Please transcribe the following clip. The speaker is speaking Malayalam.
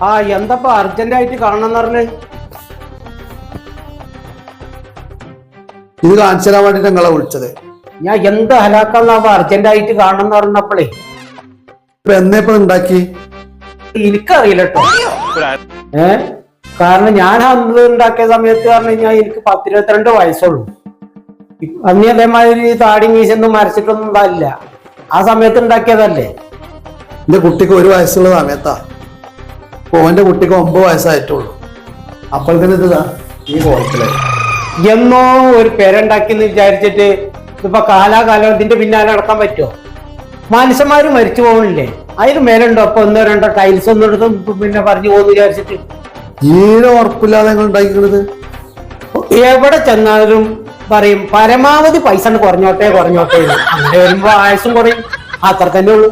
ആ എന്താ അർജന്റായിട്ട് കാണണം പറഞ്ഞ് ഇത് കാണിച്ചു തരാൻ വേണ്ടിട്ട് നിങ്ങളെ വിളിച്ചത്. ഞാൻ എന്ത് ഹലാക്കാന്നാ അർജന്റായിട്ട് കാണണം എന്ന് പറഞ്ഞപ്പോളേ ഇപ്പൊ എന്നേപ്പോ ഉണ്ടാക്കി എനിക്കറിയില്ല കേട്ടോ. കാരണം ഞാൻ അന്ന് ഉണ്ടാക്കിയ സമയത്ത് പറഞ്ഞു കഴിഞ്ഞാൽ എനിക്ക് 10-22 വയസ്സുള്ളൂ. അന്ന് അതേമാതിരി താടി മീശൊന്നും മരച്ചിട്ടൊന്നും ഉണ്ടാവില്ല. ആ സമയത്ത് ഉണ്ടാക്കിയതല്ലേ. എന്റെ കുട്ടിക്ക് 1 വയസ്സുള്ള സമയത്താ. ഓന്റെ കുട്ടിക്ക് 9 വയസ്സായിട്ടുള്ളൂ. അപ്പോഴത്തേന് ഇതാ ഈ കോളത്തിലായി. എന്നോ ഒരു പേരുണ്ടാക്കിന്ന് വിചാരിച്ചിട്ട് ഇപ്പൊ കാലാകാലം ഇതിന്റെ പിന്നാലെ നടക്കാൻ പറ്റുമോ? മനുഷ്യന്മാര് മരിച്ചു പോകണില്ലേ? അതിന് മേലുണ്ടോ ഇപ്പൊ 1-2 ടൈൽസ് ഒന്നും എടുത്ത് പിന്നെ പറഞ്ഞു പോകുന്നു വിചാരിച്ചിട്ട്? തീരെ ഉറപ്പില്ലാതെ നിങ്ങൾ ഉണ്ടാക്കിക്കുന്നത്. എവിടെ ചെന്നാലും പറയും പരമാവധി പൈസ കുറഞ്ഞോട്ടെ അങ്ങനെ വരുമ്പോ ആയുസും കുറയും. അത്ര തന്നെ ഉള്ളൂ.